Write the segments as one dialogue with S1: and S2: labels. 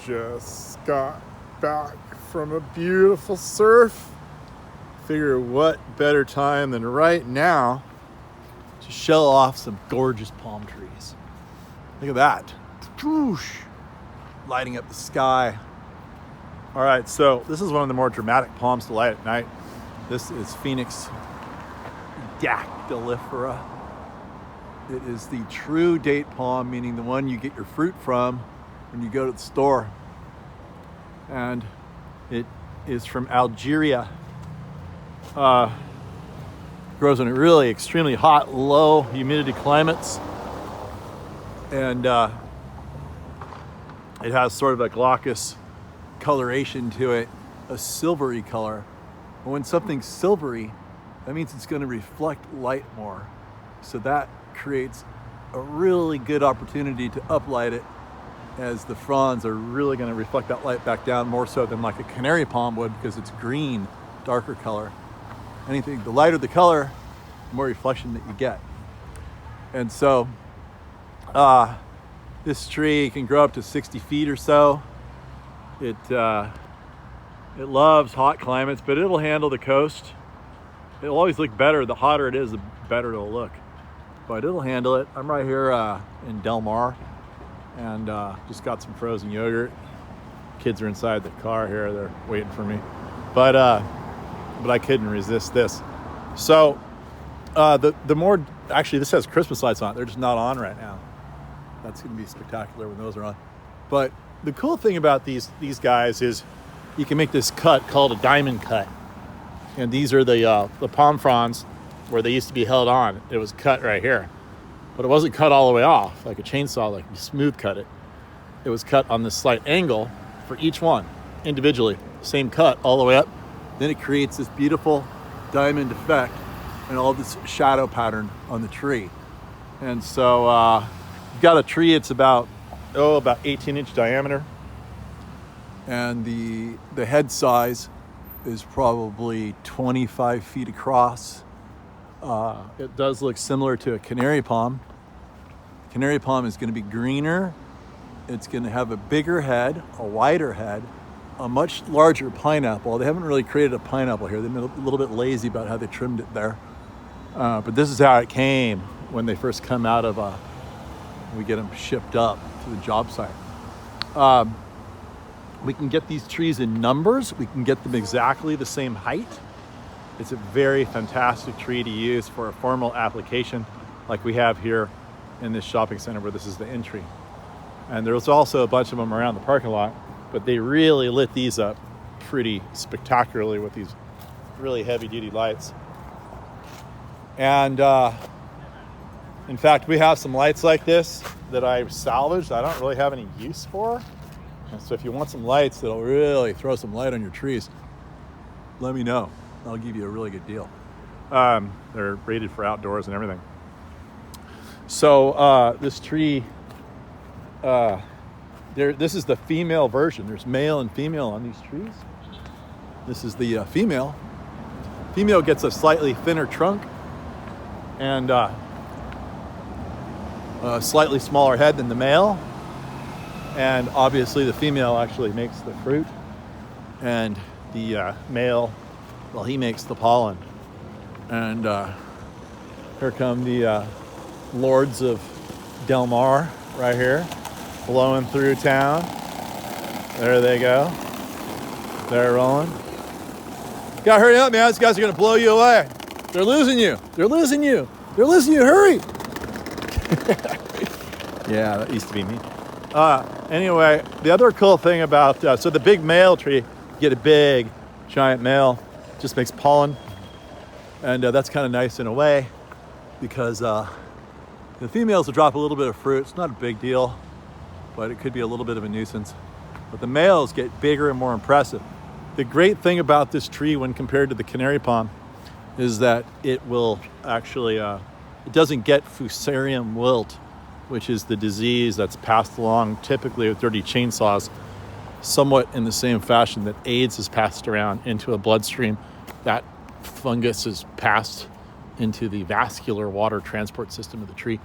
S1: just got back from a beautiful surf. Figure what better time than right now to show off some gorgeous palm trees. Look at that. Whoosh, lighting up the sky. All right, so this is one of the more dramatic palms to light at night. This is Phoenix dactilifera. It is the true date palm, meaning the one you get your fruit from when you go to the store. And it is from Algeria. Grows in really extremely hot, low humidity climates. And it has sort of a glaucous coloration to it, a silvery color. And when something's silvery, that means it's going to reflect light more. So that creates a really good opportunity to uplight it, as the fronds are really going to reflect that light back down more so than like a canary palm would, because it's green, darker color. The lighter the color, the more reflection that you get. And so this tree can grow up to 60 feet or so. It loves hot climates, but it'll handle the coast. It'll always look better. The hotter it is, the better it'll look. But it'll handle it. I'm right here in Del Mar, and just got some frozen yogurt. Kids are inside the car here. They're waiting for me. But I couldn't resist this. So the more, actually this has Christmas lights on it. They're just not on right now. That's going to be spectacular when those are on. But the cool thing about these guys is you can make this cut called a diamond cut. And these are the palm fronds where they used to be held on. It was cut right here. But it wasn't cut all the way off like a chainsaw, like you smooth cut it. It was cut on this slight angle for each one individually. Same cut all the way up. Then it creates this beautiful diamond effect and all this shadow pattern on the tree. And so you've got a tree, it's about 18-inch diameter. And the head size is probably 25 feet across. It does look similar to a canary palm. Canary palm is going to be greener. It's going to have a bigger head, a wider head, a much larger pineapple. They haven't really created a pineapple here. They've been a little bit lazy about how they trimmed it there. But this is how it came when they first come out of, we get them shipped up to the job site. We can get these trees in numbers. We can get them exactly the same height. It's a very fantastic tree to use for a formal application like we have here in this shopping center where this is the entry. And there's also a bunch of them around the parking lot, but they really lit these up pretty spectacularly with these really heavy duty lights. And in fact, we have some lights like this that I've salvaged. I don't really have any use for. And so if you want some lights that'll really throw some light on your trees, let me know. I'll give you a really good deal. They're rated for outdoors and everything. So this tree, this is the female version. There's male and female on these trees. This is the female. Female gets a slightly thinner trunk and a slightly smaller head than the male. And obviously the female actually makes the fruit, and the male, well, he makes the pollen. And here come the lords of Del Mar right here, blowing through town. There they go. They're rolling. You gotta hurry up, man. These guys are gonna blow you away. They're losing you. They're losing you. They're losing you. Hurry. Yeah, that used to be me. Anyway, the other cool thing about, so the big male tree, you get a big, giant male, just makes pollen. And that's kind of nice in a way because the females will drop a little bit of fruit. It's not a big deal, but it could be a little bit of a nuisance. But the males get bigger and more impressive. The great thing about this tree when compared to the canary palm is that it will actually, it doesn't get fusarium wilt, which is the disease that's passed along typically with dirty chainsaws, somewhat in the same fashion that AIDS is passed around into a bloodstream. That fungus is passed into the vascular water transport system of the tree,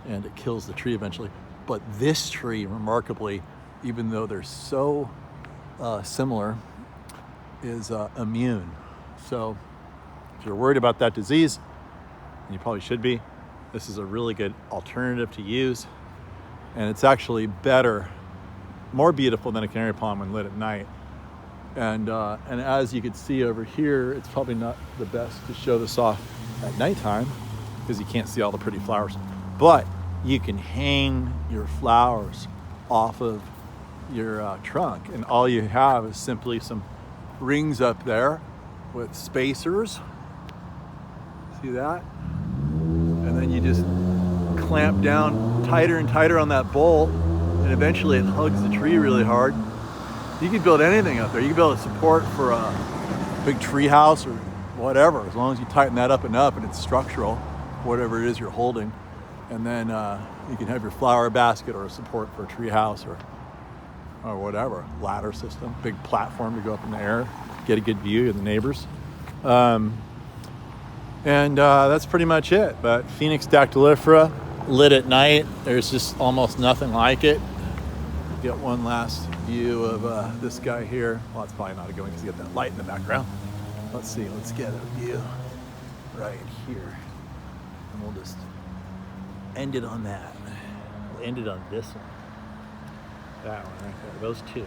S1: and it kills the tree eventually. But this tree, remarkably, even though they're so similar, is immune. So if you're worried about that disease, and you probably should be, this is a really good alternative to use. And it's actually better, more beautiful than a canary palm when lit at night. And as you can see over here, it's probably not the best to show this off at nighttime because you can't see all the pretty flowers. But you can hang your flowers off of your trunk, and all you have is simply some rings up there with spacers. See that? And then you just clamp down tighter and tighter on that bolt, and eventually it hugs the tree really hard. You can build anything up there. You can build a support for a big tree house or whatever, as long as you tighten that up enough and it's structural, whatever it is you're holding. And then you can have your flower basket or a support for a tree house or whatever, ladder system, big platform to go up in the air, get a good view of the neighbors. And that's pretty much it. But Phoenix dactilifera, lit at night, there's just almost nothing like it. Get one last view of this guy here. Well, it's probably not a good one because you get that light in the background. Let's see, let's get a view right here. And we'll just end it on that. We'll end it on this one. That one right there, those two.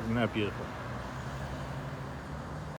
S1: Isn't that beautiful?